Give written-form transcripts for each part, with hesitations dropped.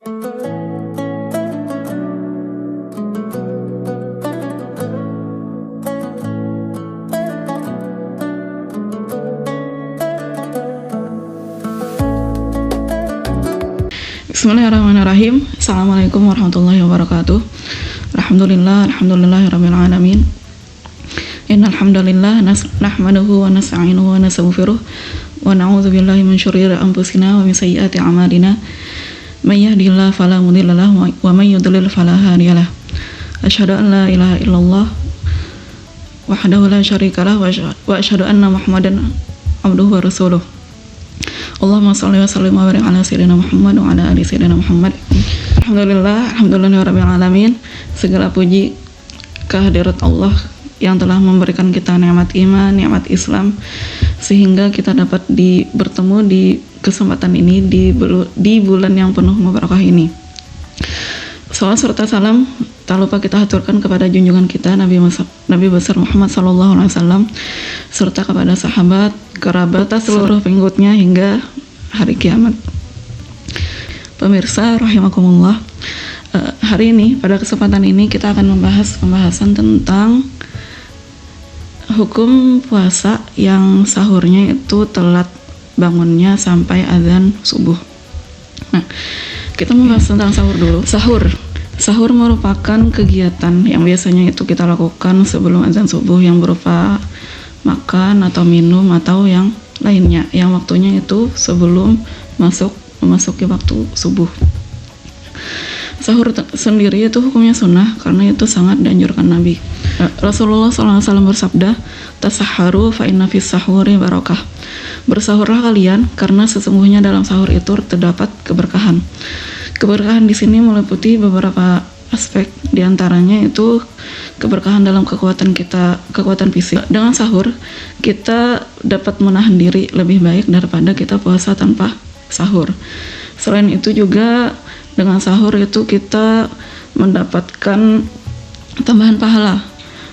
Bismillahirrahmanirrahim. Assalamualaikum warahmatullahi wabarakatuh. Alhamdulillahirabbil alamin. Innal hamdalillah nahmaduhu wa nasta'inuhu wa nastaghfiruh wa na'udzu billahi min syururi anfusina wa min sayyiati a'malina. May yahdihillahu fala mudilla lahu wa may yudlil fala hadiyalah. Asyhadu an la ilaha illallah wahdahu la syarika lah wa asyhadu anna Muhammadan abduhu wa rasuluh. Allahumma shalli wa sallim wa barik ala sayyidina Muhammad wa ala ali sayyidina Muhammad. Alhamdulillahirabbil alamin. Segala puji kehadirat Allah yang telah memberikan kita nikmat iman, nikmat Islam, sehingga kita dapat bertemu di kesempatan ini di bulan yang penuh barakah ini. Salawat serta salam tak lupa kita haturkan kepada junjungan kita Nabi besar Muhammad SAW, serta kepada sahabat, kerabat, seluruh pengikutnya hingga hari kiamat. Pemirsa rahimakumullah, hari ini pada kesempatan ini kita akan membahas pembahasan tentang hukum puasa yang sahurnya itu telat bangunnya sampai azan subuh. Nah, kita membahas tentang sahur dulu. Sahur merupakan kegiatan yang biasanya itu kita lakukan sebelum azan subuh, yang berupa makan atau minum atau yang lainnya, yang waktunya itu sebelum memasuki waktu subuh. Sahur sendiri itu hukumnya sunnah karena itu sangat dianjurkan Nabi. Rasulullah SAW bersabda, "Tasahharu fa inna fis sahuri barakah." Bersahurlah kalian karena sesungguhnya dalam sahur itu terdapat keberkahan. Keberkahan di sini meliputi beberapa aspek, diantaranya itu keberkahan dalam kekuatan fisik. Dengan sahur kita dapat menahan diri lebih baik daripada kita puasa tanpa sahur. Selain itu juga dengan sahur itu kita mendapatkan tambahan pahala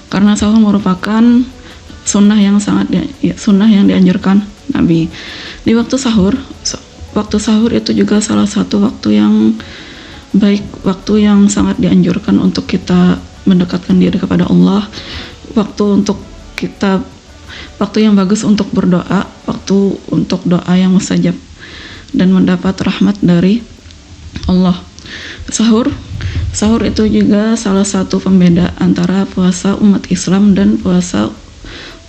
karena sahur merupakan sunnah yang dianjurkan Nabi. Di waktu sahur itu juga salah satu waktu yang baik, waktu yang sangat dianjurkan untuk kita mendekatkan diri kepada Allah, waktu yang bagus untuk berdoa, waktu untuk doa yang mustajab dan mendapat rahmat dari Allah. Sahur itu juga salah satu pembeda antara puasa umat Islam dan puasa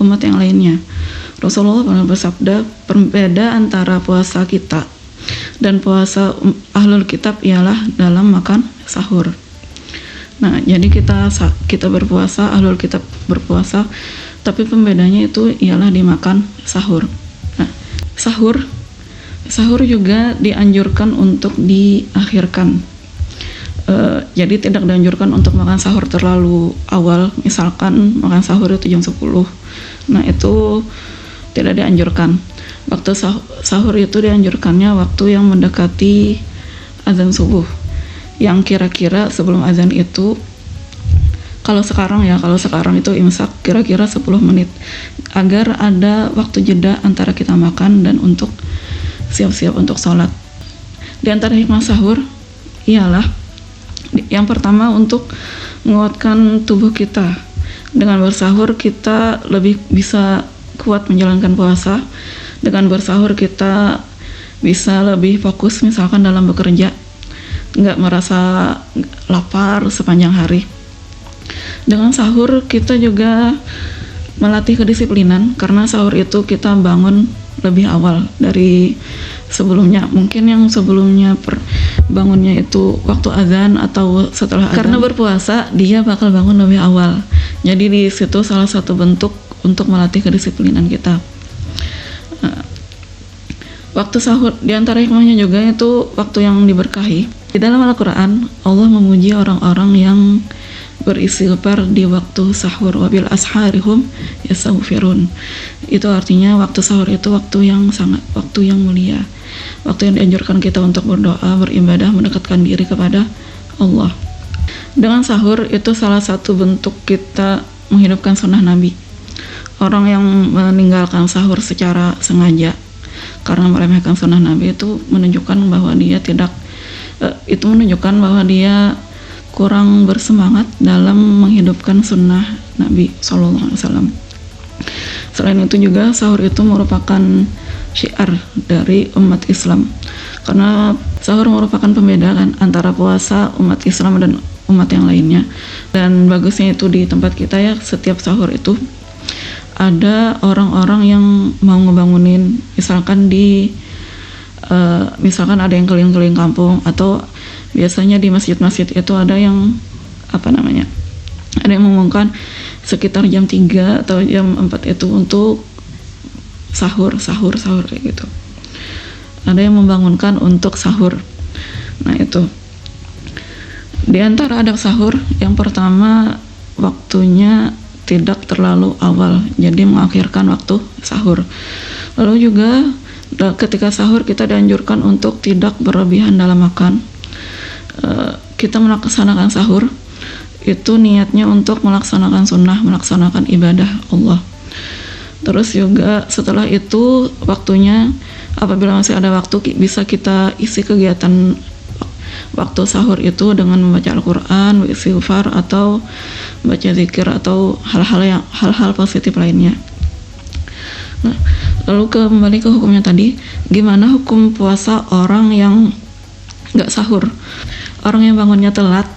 umat yang lainnya. Rasulullah pernah bersabda, pembeda antara puasa kita dan puasa ahlul kitab ialah dalam makan sahur. Nah, jadi kita berpuasa, ahlul kitab berpuasa, tapi pembedanya itu ialah dimakan sahur. Nah, sahur juga dianjurkan untuk diakhirkan. Jadi tidak dianjurkan untuk makan sahur terlalu awal. Misalkan makan sahur itu jam 10. Nah, itu tidak dianjurkan. Waktu sahur itu dianjurkannya waktu yang mendekati azan subuh, yang kira-kira sebelum azan itu, kalau sekarang itu imsak kira-kira 10 menit, agar ada waktu jeda antara kita makan dan untuk siap-siap untuk sholat. Di antara hikmah sahur ialah yang pertama untuk menguatkan tubuh kita. Dengan bersahur kita lebih bisa kuat menjalankan puasa. Dengan bersahur kita bisa lebih fokus misalkan dalam bekerja, nggak merasa lapar sepanjang hari. Dengan sahur kita juga melatih kedisiplinan karena sahur itu kita bangun lebih awal dari sebelumnya. Mungkin yang sebelumnya bangunnya itu waktu azan atau setelah azan. Karena berpuasa dia bakal bangun lebih awal. Jadi di situ salah satu bentuk untuk melatih kedisiplinan kita. Waktu sahur di antara hikmahnya juga itu waktu yang diberkahi. Di dalam Al-Qur'an Allah memuji orang-orang yang beristighfar di waktu sahur, wabil asharihum yastaghfirun. Itu artinya waktu sahur itu waktu yang mulia, waktu yang dianjurkan kita untuk berdoa, beribadah, mendekatkan diri kepada Allah. Dengan sahur itu salah satu bentuk kita menghidupkan sunnah Nabi. Orang yang meninggalkan sahur secara sengaja karena meremehkan sunnah Nabi itu menunjukkan bahwa dia tidak itu menunjukkan bahwa dia kurang bersemangat dalam menghidupkan sunnah Nabi SAW. Selain itu juga sahur itu merupakan syiar dari umat Islam, karena sahur merupakan pembeda kan antara puasa umat Islam dan umat yang lainnya. Dan bagusnya itu di tempat kita ya, setiap sahur itu ada orang-orang yang mau ngebangunin, misalkan misalkan ada yang keliling-keliling kampung, atau biasanya di masjid-masjid itu ada yang ada yang mengumumkan sekitar jam 3 atau jam 4 itu untuk sahur kayak gitu. Ada yang membangunkan untuk sahur. Nah, itu di antara adab sahur, yang pertama waktunya tidak terlalu awal, jadi mengakhirkan waktu sahur. Lalu juga ketika sahur kita dianjurkan untuk tidak berlebihan dalam makan. Kita melaksanakan sahur itu niatnya untuk melaksanakan sunnah, melaksanakan ibadah Allah. Terus juga setelah itu waktunya, apabila masih ada waktu, bisa kita isi kegiatan waktu sahur itu dengan membaca Al-Quran, istighfar, atau baca zikir, atau hal-hal positif lainnya. Nah, lalu kembali ke hukumnya tadi, gimana hukum puasa orang yang gak sahur? Orang yang bangunnya telat,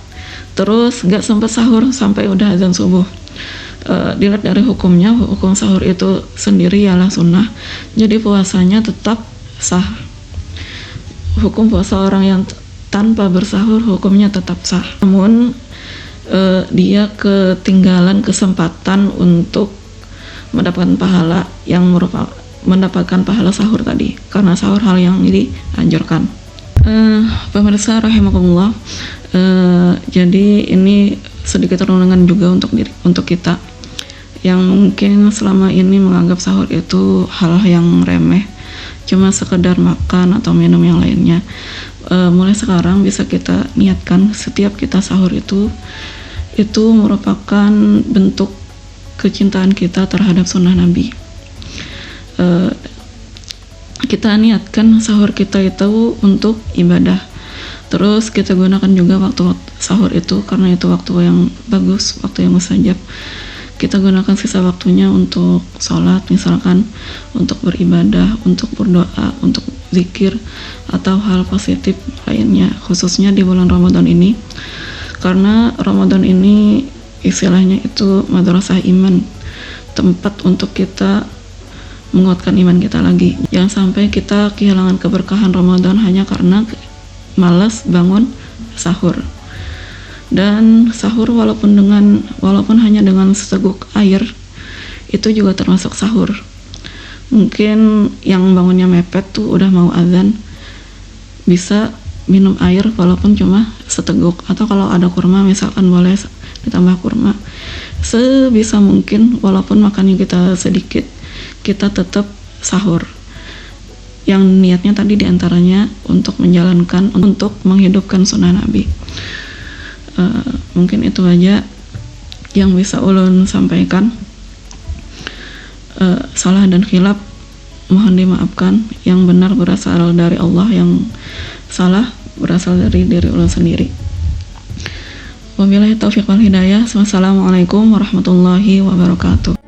terus gak sempat sahur sampai udah azan subuh. Dilihat dari hukumnya, hukum sahur itu sendiri ialah sunnah, jadi puasanya tetap sah. Hukum puasa orang yang tanpa bersahur hukumnya tetap sah, namun dia ketinggalan kesempatan untuk mendapatkan pahala yang mendapatkan pahala sahur tadi, karena sahur hal yang dianjurkan. Pemirsa rahimakumullah, jadi ini sedikit renungan juga untuk kita yang mungkin selama ini menganggap sahur itu hal yang remeh, cuma sekedar makan atau minum yang lainnya. Mulai sekarang bisa kita niatkan setiap kita sahur itu merupakan bentuk kecintaan kita terhadap sunnah Nabi. Kita niatkan sahur kita itu untuk ibadah, terus kita gunakan juga waktu sahur itu karena itu waktu yang bagus, waktu yang mustajab. Kita gunakan sisa waktunya untuk sholat, misalkan untuk beribadah, untuk berdoa, untuk zikir, atau hal positif lainnya, khususnya di bulan Ramadan ini, karena Ramadan ini istilahnya itu madrasah iman, tempat untuk kita menguatkan iman kita lagi. Jangan sampai kita kehilangan keberkahan Ramadan hanya karena malas bangun sahur. Dan sahur walaupun hanya dengan seteguk air, itu juga termasuk sahur. Mungkin yang bangunnya mepet tuh udah mau azan, bisa minum air walaupun cuma seteguk, atau kalau ada kurma misalkan boleh ditambah kurma. Sebisa mungkin walaupun makannya kita sedikit, kita tetap sahur. Yang niatnya tadi diantaranya untuk menghidupkan sunnah Nabi. Mungkin itu aja yang bisa ulun sampaikan. Salah dan khilaf mohon dimaafkan. Yang benar berasal dari Allah, yang salah berasal dari diri ulun sendiri. Wabillahi taufiq wal hidayah. Wassalamualaikum warahmatullahi wabarakatuh.